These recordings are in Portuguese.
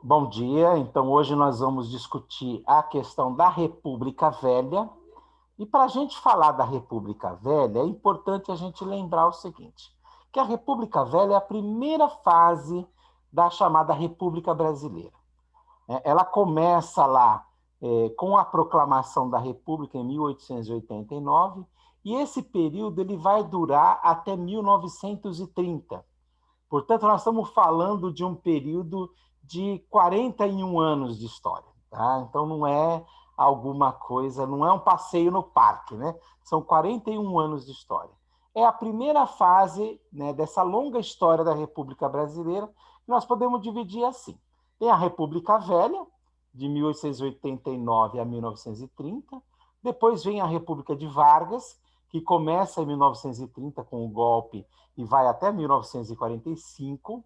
Bom dia. Então, hoje nós vamos discutir a questão da República Velha. E para a gente falar da República Velha, é importante a gente lembrar o seguinte: que a República Velha é a primeira fase da chamada República Brasileira. Ela começa lá com a proclamação da República em 1889, e esse período ele vai durar até 1930. Portanto, nós estamos falando de um período de 41 anos de história. Tá? Então, não é alguma coisa, não é um passeio no parque, né? São 41 anos de história. É a primeira fase, né, dessa longa história da República Brasileira, que nós podemos dividir assim. Tem a República Velha, de 1889 a 1930. Depois vem a República de Vargas, que começa em 1930 com o golpe e vai até 1945.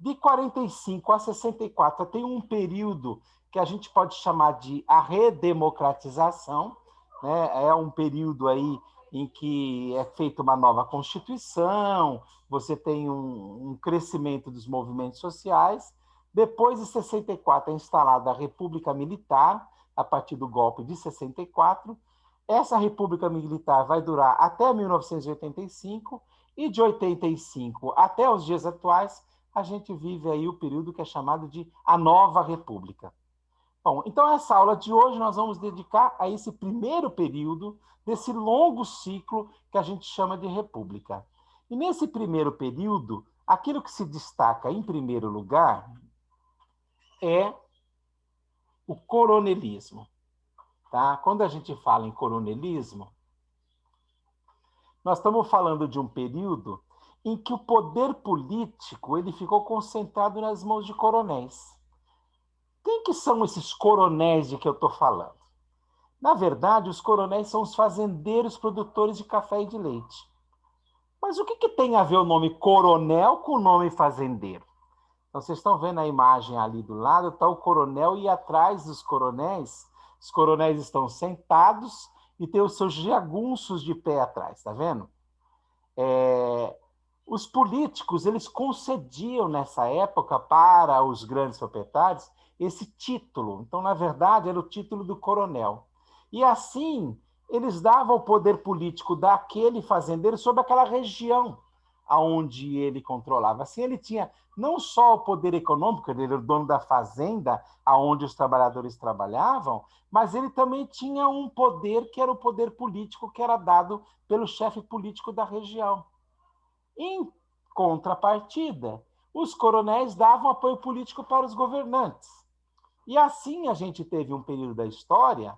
De 45 a 64 tem um período que a gente pode chamar de a redemocratização, né? É um período aí em que é feita uma nova Constituição, você tem um crescimento dos movimentos sociais. Depois de 64 é instalada a República Militar, a partir do golpe de 64. Essa República Militar vai durar até 1985, e de 85 até os dias atuais, a gente vive aí o período que é chamado de a Nova República. Bom, então essa aula de hoje nós vamos dedicar a esse primeiro período desse longo ciclo que a gente chama de República. E nesse primeiro período, aquilo que se destaca em primeiro lugar é o coronelismo. Tá? Quando a gente fala em coronelismo, nós estamos falando de um período em que o poder político ele ficou concentrado nas mãos de coronéis. Quem que são esses coronéis de que eu estou falando? Na verdade, os coronéis são os fazendeiros produtores de café e de leite. Mas o que, que tem a ver o nome coronel com o nome fazendeiro? Então, vocês estão vendo a imagem ali do lado, está o coronel, e atrás dos coronéis, os coronéis estão sentados e tem os seus jagunços de pé atrás, está vendo? Os políticos eles concediam nessa época para os grandes proprietários esse título. Então, na verdade, era o título do coronel. E assim, eles davam o poder político daquele fazendeiro sobre aquela região aonde ele controlava. Assim, ele tinha não só o poder econômico, ele era o dono da fazenda aonde os trabalhadores trabalhavam, mas ele também tinha um poder que era o poder político que era dado pelo chefe político da região. Em contrapartida, os coronéis davam apoio político para os governantes. E assim a gente teve um período da história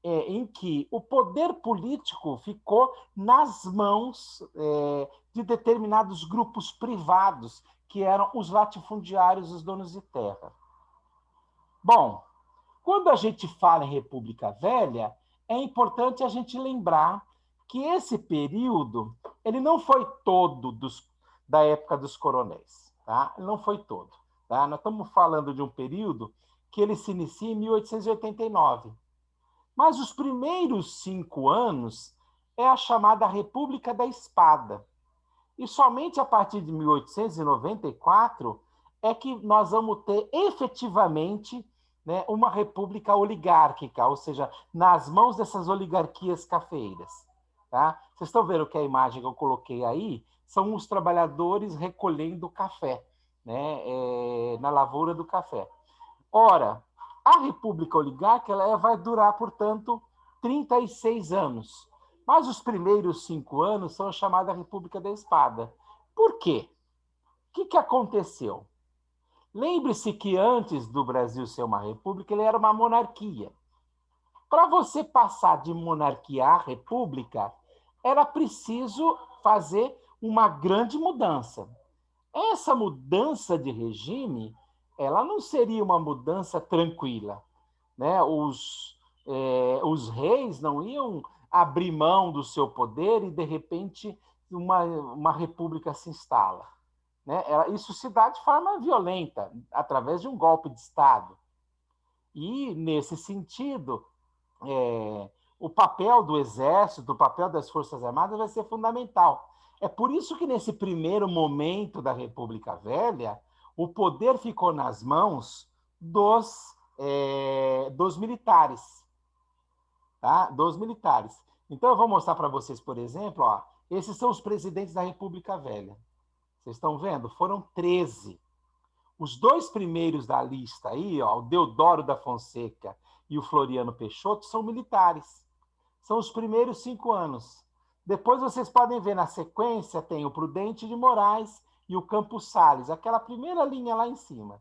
em que o poder político ficou nas mãos de determinados grupos privados, que eram os latifundiários, os donos de terra. Bom, quando a gente fala em República Velha, é importante a gente lembrar que esse período ele não foi todo da época dos coronéis, tá? Ele não foi todo, tá? Nós estamos falando de um período que ele se inicia em 1889. Mas os primeiros 5 anos é a chamada República da Espada. E somente a partir de 1894 é que nós vamos ter efetivamente, né, uma república oligárquica, ou seja, nas mãos dessas oligarquias cafeeiras. Tá? Vocês estão vendo que a imagem que eu coloquei aí são os trabalhadores recolhendo café, né, na lavoura do café. Ora, a república oligárquica ela vai durar, portanto, 36 anos. Mas os primeiros 5 anos são a chamada República da Espada. Por quê? O que aconteceu? Lembre-se que antes do Brasil ser uma república, ele era uma monarquia. Para você passar de monarquia à república, era preciso fazer uma grande mudança. Essa mudança de regime, ela não seria uma mudança tranquila, né? Os reis não iam abrir mão do seu poder e, de repente, uma república se instala. Né? Isso se dá de forma violenta, através de um golpe de Estado. E, nesse sentido, o papel do Exército, o papel das Forças Armadas vai ser fundamental. É por isso que, nesse primeiro momento da República Velha, o poder ficou nas mãos dos militares, tá? Dos militares. Então, eu vou mostrar para vocês, por exemplo, ó, esses são os presidentes da República Velha. Vocês estão vendo? Foram 13. Os dois primeiros da lista aí, ó, o Deodoro da Fonseca e o Floriano Peixoto, são militares. São os primeiros 5 anos. Depois vocês podem ver na sequência, tem o Prudente de Moraes e o Campos Salles, aquela primeira linha lá em cima.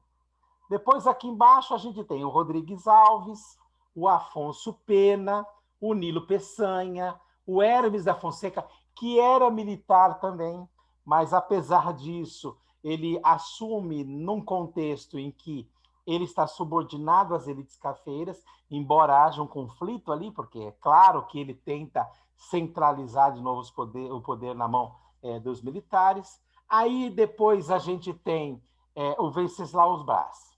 Depois aqui embaixo a gente tem o Rodrigues Alves, o Afonso Pena, o Nilo Peçanha, o Hermes da Fonseca, que era militar também, mas apesar disso, ele assume num contexto em que ele está subordinado às elites cafeeiras, embora haja um conflito ali, porque é claro que ele tenta centralizar de novo o poder na mão dos militares. Aí depois a gente tem o Venceslau Braz.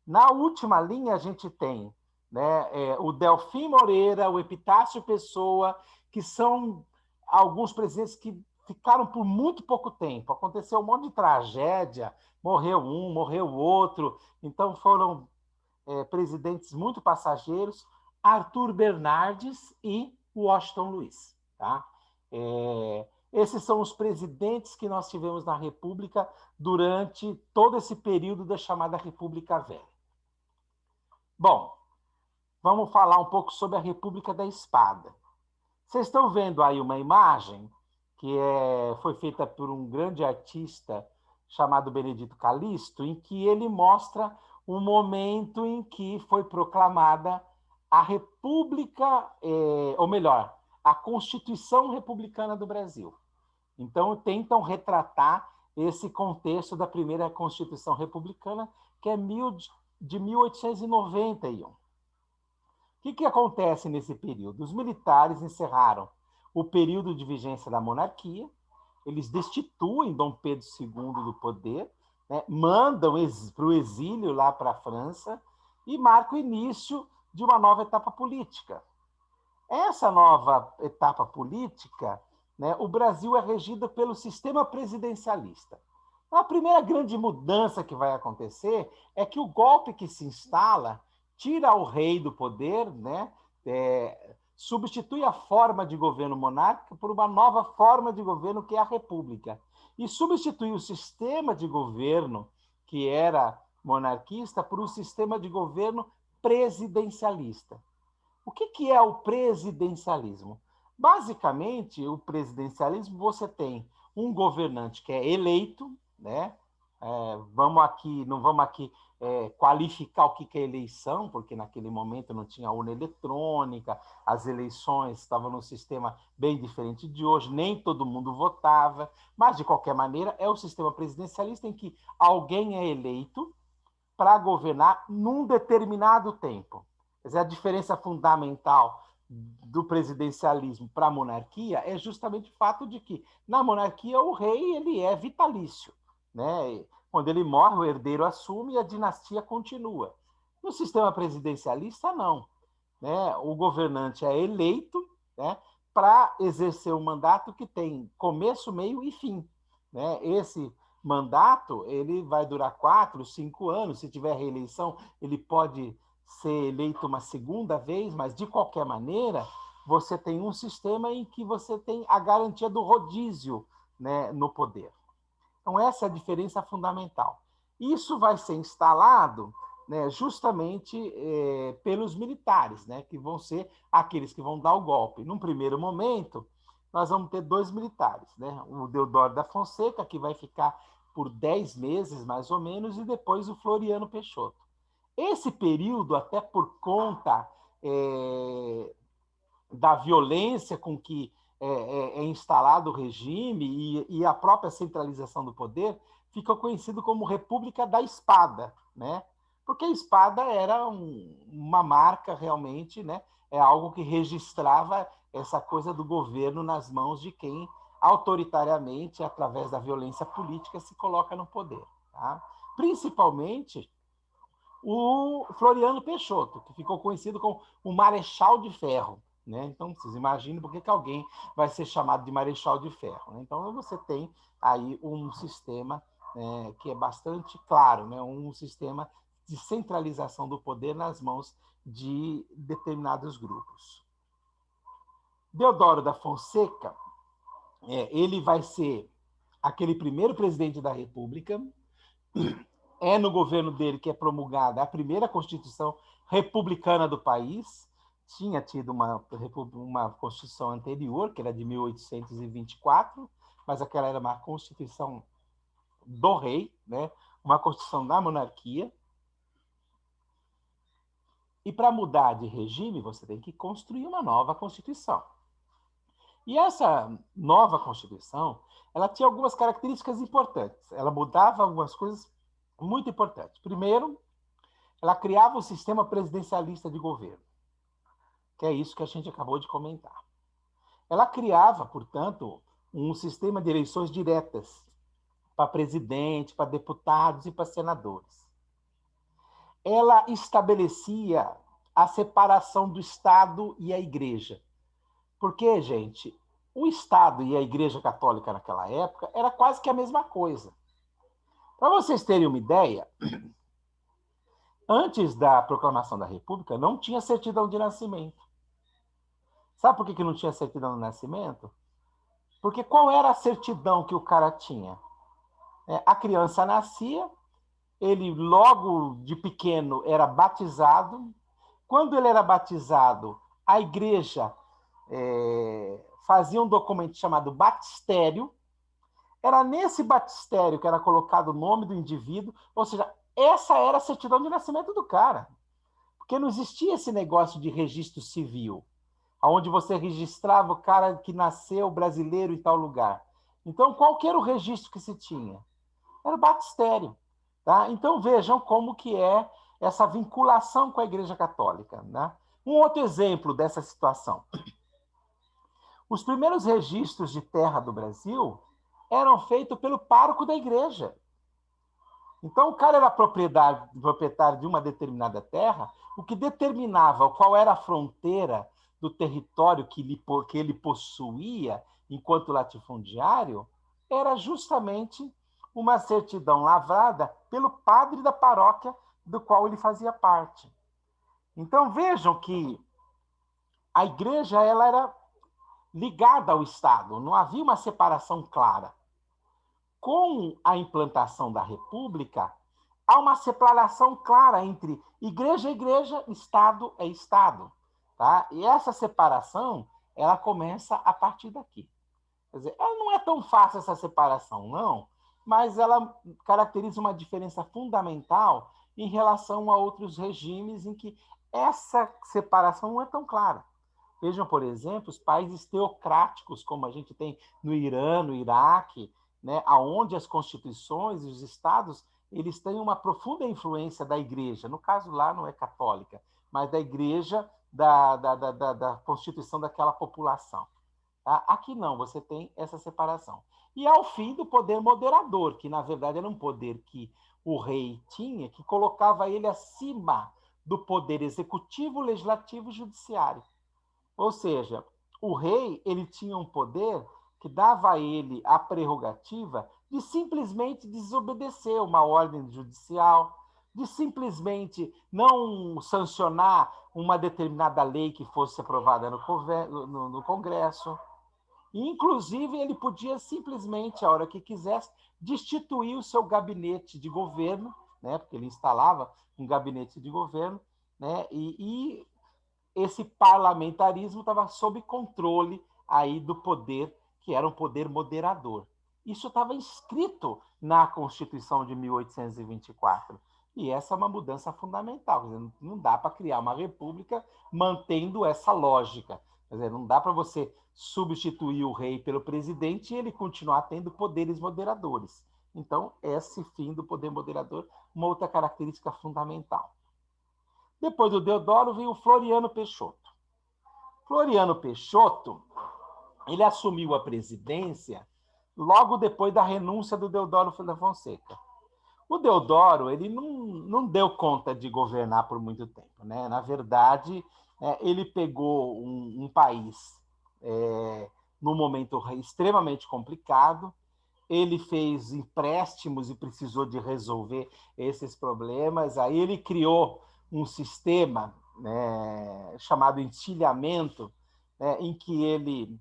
Na última linha a gente tem, né, o Delfim Moreira, o Epitácio Pessoa, que são alguns presidentes que ficaram por muito pouco tempo. Aconteceu um monte de tragédia, morreu um, morreu o outro, então foram presidentes muito passageiros, Arthur Bernardes e Washington Luiz. Tá? Esses são os presidentes que nós tivemos na República durante todo esse período da chamada República Velha. Bom, vamos falar um pouco sobre a República da Espada. Vocês estão vendo aí uma imagem que foi feita por um grande artista chamado Benedito Calixto, em que ele mostra o momento em que foi proclamada a República, ou melhor, a Constituição Republicana do Brasil. Então, tentam retratar esse contexto da primeira Constituição Republicana, que é de 1891. O que acontece nesse período? Os militares encerraram o período de vigência da monarquia, eles destituem Dom Pedro II do poder, né, mandam para o exílio lá para a França e marcam o início de uma nova etapa política. Essa nova etapa política, né, o Brasil é regido pelo sistema presidencialista. A primeira grande mudança que vai acontecer é que o golpe que se instala tira o rei do poder, né, substitui a forma de governo monárquico por uma nova forma de governo, que é a república. E substitui o sistema de governo, que era monarquista, por um sistema de governo presidencialista. O que é o presidencialismo? Basicamente, o presidencialismo, você tem um governante que é eleito, né? Não vamos aqui qualificar o que é eleição, porque naquele momento não tinha urna eletrônica, as eleições estavam num sistema bem diferente de hoje, nem todo mundo votava, mas, de qualquer maneira, é o sistema presidencialista em que alguém é eleito para governar num determinado tempo. Quer dizer, a diferença fundamental do presidencialismo para a monarquia é justamente o fato de que, na monarquia, o rei ele é vitalício. Né? Quando ele morre, o herdeiro assume e a dinastia continua. No sistema presidencialista, não. Né? O governante é eleito, né, para exercer um mandato que tem começo, meio e fim. Né? Esse mandato ele vai durar 4, 5 anos. Se tiver reeleição, ele pode ser eleito uma segunda vez, mas, de qualquer maneira, você tem um sistema em que você tem a garantia do rodízio, né, no poder. Então, essa é a diferença fundamental. Isso vai ser instalado, né, justamente pelos militares, né, que vão ser aqueles que vão dar o golpe. Num primeiro momento, nós vamos ter 2 militares, né? O Deodoro da Fonseca, que vai ficar por 10 meses, mais ou menos, e depois o Floriano Peixoto. Esse período, até por conta da violência com que é instalado o regime e a própria centralização do poder, fica conhecido como República da Espada, né? Porque a espada era uma marca realmente, né? É algo que registrava essa coisa do governo nas mãos de quem autoritariamente, através da violência política, se coloca no poder. Tá? Principalmente o Floriano Peixoto, que ficou conhecido como o Marechal de Ferro. Né? Então, vocês imaginem por que alguém vai ser chamado de Marechal de Ferro. Né? Então, você tem aí um sistema que é bastante claro, né? Um sistema de centralização do poder nas mãos de determinados grupos. Deodoro da Fonseca, ele vai ser aquele primeiro presidente da República. É no governo dele que é promulgada a primeira Constituição republicana do país. Tinha tido uma Constituição anterior, que era de 1824, mas aquela era uma Constituição do rei, né? Uma Constituição da monarquia. E para mudar de regime, você tem que construir uma nova Constituição. E essa nova Constituição, ela tinha algumas características importantes. Ela mudava algumas coisas muito importantes. Primeiro, ela criava um sistema presidencialista de governo, que é isso que a gente acabou de comentar. Ela criava, portanto, um sistema de eleições diretas para presidente, para deputados e para senadores. Ela estabelecia a separação do Estado e a Igreja. Porque, gente, o Estado e a Igreja Católica naquela época era quase que a mesma coisa. Para vocês terem uma ideia, antes da proclamação da República, não tinha certidão de nascimento. Sabe por que não tinha certidão de nascimento? Porque qual era a certidão que o cara tinha? A criança nascia, ele logo de pequeno era batizado. Quando ele era batizado, a igreja fazia um documento chamado batistério. Era nesse batistério que era colocado o nome do indivíduo, ou seja, essa era a certidão de nascimento do cara. Porque não existia esse negócio de registro civil, onde você registrava o cara que nasceu brasileiro em tal lugar. Então, qual que era o registro que se tinha? Era o batistério. Tá? Então, vejam como que é essa vinculação com a Igreja Católica. Né? Um outro exemplo dessa situação. Os primeiros registros de terra do Brasil eram feitos pelo pároco da igreja. Então, o cara era proprietário de uma determinada terra, o que determinava qual era a fronteira do território que ele possuía enquanto latifundiário era justamente uma certidão lavrada pelo padre da paróquia do qual ele fazia parte. Então, vejam que a igreja ela era ligada ao Estado, não havia uma separação clara. Com a implantação da República, há uma separação clara entre igreja é igreja, Estado é Estado. Tá? E essa separação, ela começa a partir daqui. Quer dizer, ela não é tão fácil essa separação, não, mas ela caracteriza uma diferença fundamental em relação a outros regimes em que essa separação não é tão clara. Vejam, por exemplo, os países teocráticos, como a gente tem no Irã, no Iraque, né, onde as constituições e os estados eles têm uma profunda influência da igreja. No caso lá não é católica, mas da igreja, da constituição daquela população. Tá? Aqui não, você tem essa separação. E ao fim do poder moderador, que na verdade era um poder que o rei tinha, que colocava ele acima do poder executivo, legislativo e judiciário. Ou seja, o rei ele tinha um poder que dava a ele a prerrogativa de simplesmente desobedecer uma ordem judicial, de simplesmente não sancionar uma determinada lei que fosse aprovada no Congresso. E, inclusive, ele podia simplesmente, a hora que quisesse, destituir o seu gabinete de governo, né, porque ele instalava um gabinete de governo, né, e esse parlamentarismo estava sob controle aí do poder, que era um poder moderador. Isso estava escrito na Constituição de 1824. E essa é uma mudança fundamental. Quer dizer, não dá para criar uma república mantendo essa lógica. Quer dizer, não dá para você substituir o rei pelo presidente e ele continuar tendo poderes moderadores. Então, esse fim do poder moderador, uma outra característica fundamental. Depois do Deodoro veio o Floriano Peixoto. Floriano Peixoto, ele assumiu a presidência logo depois da renúncia do Deodoro da Fonseca. O Deodoro, ele não deu conta de governar por muito tempo, né? Na verdade, ele pegou um país num momento extremamente complicado, ele fez empréstimos e precisou de resolver esses problemas. Aí ele criou um sistema, né, chamado encilhamento, né, em que ele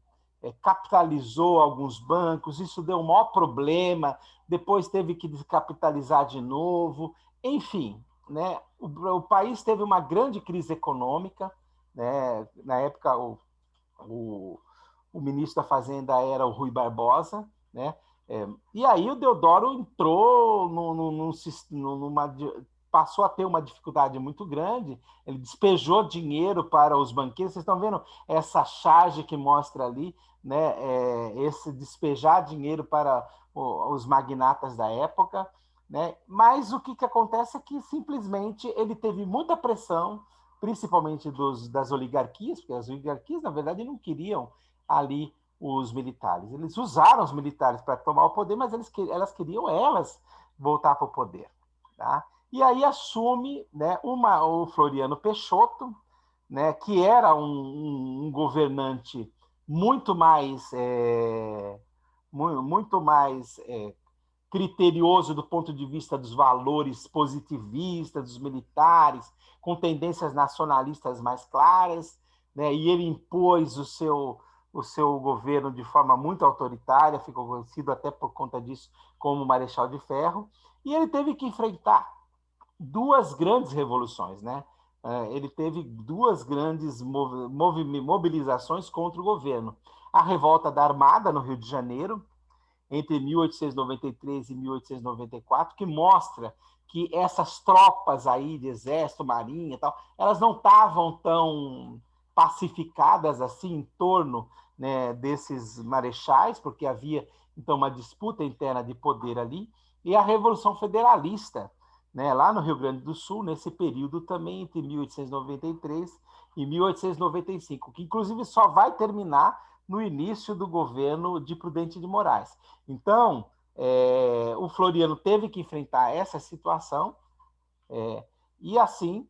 capitalizou alguns bancos, isso deu um maior problema, depois teve que descapitalizar de novo, enfim, né, o país teve uma grande crise econômica, né, na época o, o ministro da Fazenda era o Rui Barbosa, né? E aí o Deodoro entrou numa, passou a ter uma dificuldade muito grande, ele despejou dinheiro para os banqueiros, vocês estão vendo essa charge que mostra ali, né? Esse despejar dinheiro para os magnatas da época, né? Mas o que acontece é que simplesmente ele teve muita pressão, principalmente das oligarquias, porque as oligarquias, na verdade, não queriam ali os militares. Eles usaram os militares para tomar o poder, mas elas queriam voltar para o poder. Tá? E aí assume, né, o Floriano Peixoto, né, que era um governante muito mais, muito mais criterioso do ponto de vista dos valores positivistas dos militares, com tendências nacionalistas mais claras, né? E ele impôs o seu governo de forma muito autoritária, ficou conhecido até por conta disso como Marechal de Ferro, e ele teve que enfrentar duas grandes revoluções, né? Ele teve duas grandes mobilizações contra o governo. A revolta da Armada no Rio de Janeiro, entre 1893 e 1894, que mostra que essas tropas aí de exército, marinha e tal, elas não estavam tão pacificadas assim em torno, né, desses marechais, porque havia então uma disputa interna de poder ali, e a Revolução Federalista, né, lá no Rio Grande do Sul, nesse período também entre 1893 e 1895, que inclusive só vai terminar no início do governo de Prudente de Moraes. Então, o Floriano teve que enfrentar essa situação, e assim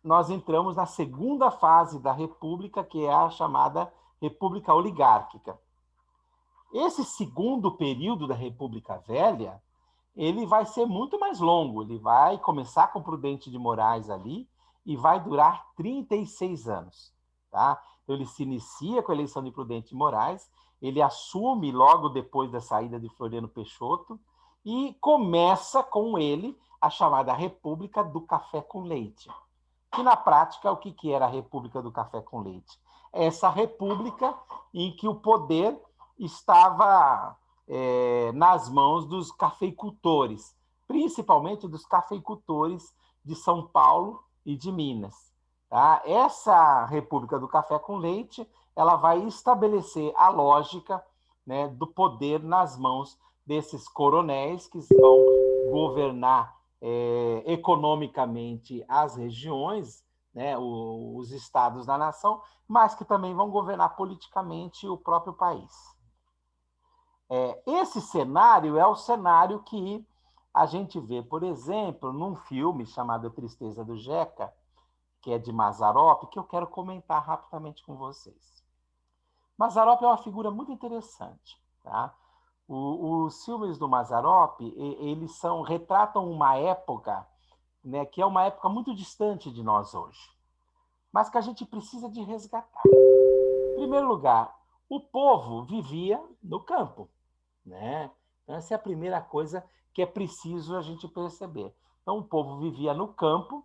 nós entramos na segunda fase da República, que é a chamada República Oligárquica. Esse segundo período da República Velha, ele vai ser muito mais longo, ele vai começar com Prudente de Moraes ali e vai durar 36 anos. Tá? Então, ele se inicia com a eleição de Prudente de Moraes, ele assume logo depois da saída de Floriano Peixoto e começa com ele a chamada República do Café com Leite. Que na prática, o que era a República do Café com Leite? Essa república em que o poder estava nas mãos dos cafeicultores, principalmente dos cafeicultores de São Paulo e de Minas. Tá? Essa República do Café com Leite, ela vai estabelecer a lógica, né, do poder nas mãos desses coronéis que vão governar economicamente as regiões, né, os estados da nação, mas que também vão governar politicamente o próprio país. Esse cenário é o cenário que a gente vê, por exemplo, num filme chamado Tristeza do Jeca, que é de Mazzaropi, que eu quero comentar rapidamente com vocês. Mazzaropi é uma figura muito interessante. Tá? Os filmes do Mazzaropi, eles retratam uma época, né, que é uma época muito distante de nós hoje, mas que a gente precisa de resgatar. Em primeiro lugar, o povo vivia no campo. Né? Então, essa é a primeira coisa que é preciso a gente perceber. Então, o povo vivia no campo,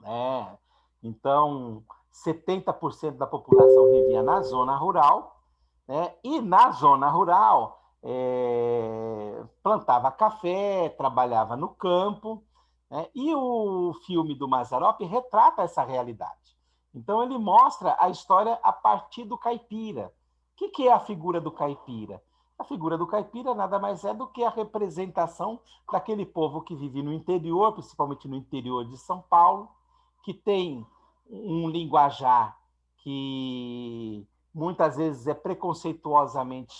né? Então 70% da população vivia na zona rural, né? E na zona rural plantava café, trabalhava no campo, né? E o filme do Mazzaropi retrata essa realidade. Então ele mostra a história a partir do caipira. O que é a figura do caipira? A figura do caipira nada mais é do que a representação daquele povo que vive no interior, principalmente no interior de São Paulo, que tem um linguajar que muitas vezes é preconceituosamente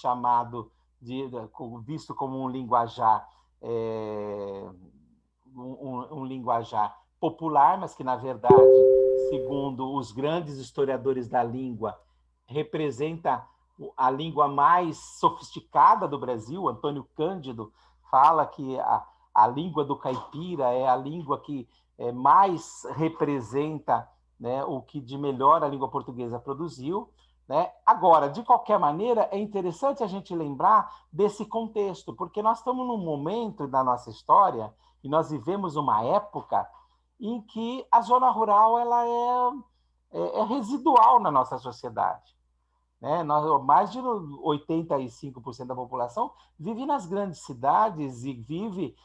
visto como um linguajar um linguajar popular, mas que na verdade, segundo os grandes historiadores da língua, representa a língua mais sofisticada do Brasil. Antônio Cândido fala que a língua do caipira é a língua que mais representa, né, o que de melhor a língua portuguesa produziu. Né? Agora, de qualquer maneira, é interessante a gente lembrar desse contexto, porque nós estamos num momento da nossa história e nós vivemos uma época em que a zona rural ela é residual na nossa sociedade. Né? Mais de 85% da população vive nas grandes cidades e vive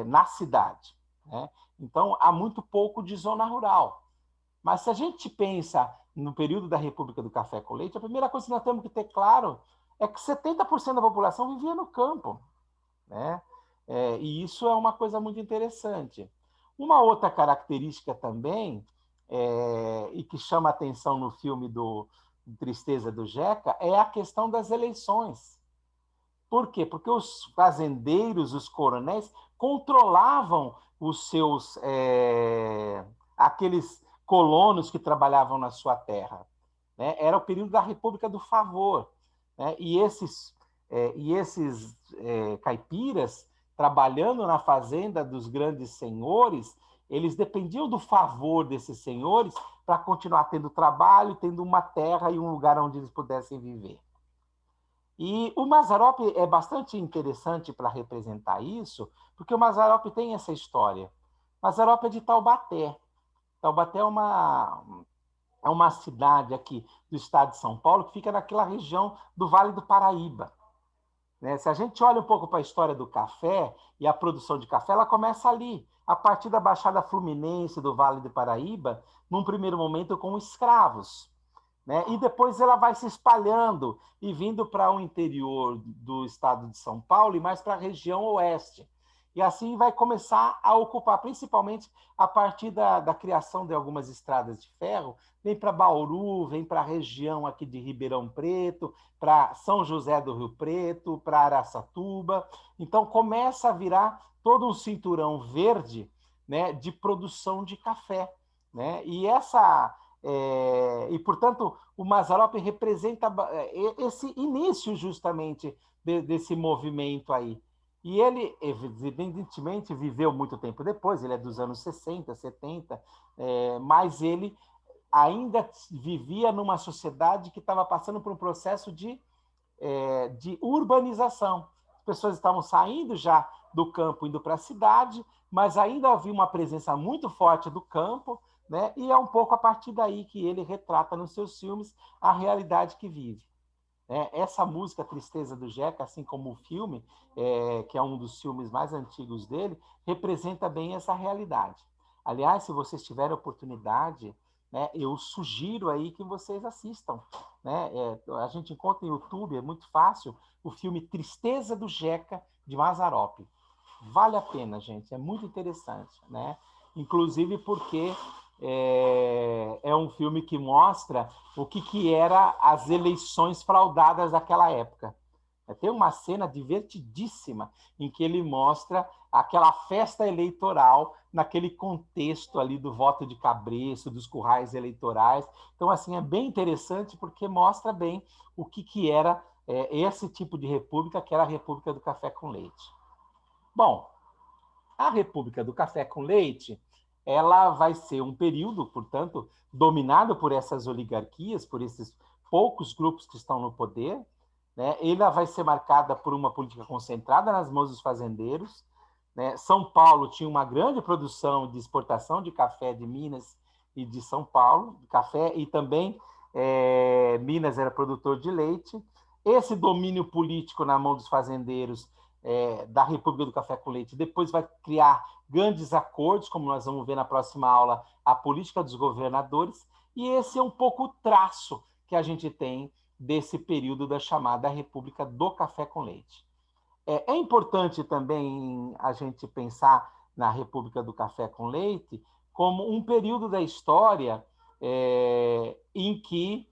na cidade. Né? Então, há muito pouco de zona rural. Mas se a gente pensa no período da República do Café com Leite, a primeira coisa que nós temos que ter claro é que 70% da população vivia no campo. Né? E isso é uma coisa muito interessante. Uma outra característica também, e que chama atenção no filme do Tristeza do Jeca, é a questão das eleições. Por quê? Porque os fazendeiros, os coronéis, controlavam os seus aqueles colonos que trabalhavam na sua terra. Né? Era o período da República do Favor. Né? E esses caipiras, trabalhando na fazenda dos grandes senhores, eles dependiam do favor desses senhores para continuar tendo trabalho, tendo uma terra e um lugar onde eles pudessem viver. E o Mazzaropi é bastante interessante para representar isso, porque o Mazzaropi tem essa história. Mazzaropi é de Taubaté. Taubaté é uma cidade aqui do estado de São Paulo que fica naquela região do Vale do Paraíba. Né? Se a gente olha um pouco para a história do café e a produção de café, ela começa ali, a partir da Baixada Fluminense do Vale do Paraíba, num primeiro momento com escravos. Né? E depois ela vai se espalhando e vindo para o interior do estado de São Paulo e mais para a região oeste. E assim vai começar a ocupar, principalmente a partir da criação de algumas estradas de ferro, vem para Bauru, vem para a região aqui de Ribeirão Preto, para São José do Rio Preto, para Araçatuba. Então começa a virar todo um cinturão verde, né, de produção de café. Né? E portanto, o Mazzaropi representa esse início justamente desse movimento aí. E ele, evidentemente, viveu muito tempo depois, ele é dos anos 60, 70, mas ele ainda vivia numa sociedade que estava passando por um processo de urbanização. As pessoas estavam saindo já do campo, indo para a cidade, mas ainda havia uma presença muito forte do campo, né? E é um pouco a partir daí que ele retrata nos seus filmes a realidade que vive. Essa música Tristeza do Jeca, assim como o filme, que é um dos filmes mais antigos dele, representa bem essa realidade. Aliás, se vocês tiverem oportunidade, né, eu sugiro aí que vocês assistam. Né? A gente encontra no YouTube, é muito fácil, o filme Tristeza do Jeca, de Mazzaropi. Vale a pena, gente, é muito interessante. Né? Inclusive porque é um filme que mostra o que era as eleições fraudadas daquela época. Tem uma cena divertidíssima em que ele mostra aquela festa eleitoral naquele contexto ali do voto de cabresto, dos currais eleitorais. Então, assim, é bem interessante porque mostra bem o que era esse tipo de república, que era a República do Café com Leite. Bom, a República do Café com Leite, ela vai ser um período, portanto, dominado por essas oligarquias, por esses poucos grupos que estão no poder. Né? Ela vai ser marcada por uma política concentrada nas mãos dos fazendeiros. Né? São Paulo tinha uma grande produção de exportação de café de Minas e de São Paulo, de café, e também Minas era produtor de leite. Esse domínio político na mão dos fazendeiros da República do Café com Leite depois vai criar grandes acordos, como nós vamos ver na próxima aula, a política dos governadores, e esse é um pouco o traço que a gente tem desse período da chamada República do Café com Leite. É importante também a gente pensar na República do Café com Leite como um período da história em que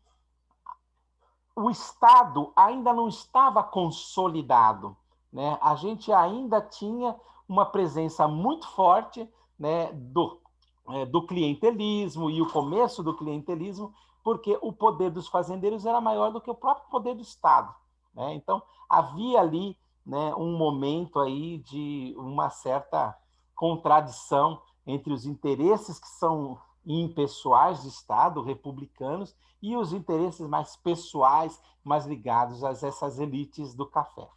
o Estado ainda não estava consolidado. Né? A gente ainda tinha uma presença muito forte, né, do clientelismo, e o começo do clientelismo porque o poder dos fazendeiros era maior do que o próprio poder do Estado, né? Então, havia ali, né, um momento aí de uma certa contradição entre os interesses que são impessoais do Estado, republicanos, e os interesses mais pessoais, mais ligados a essas elites do café.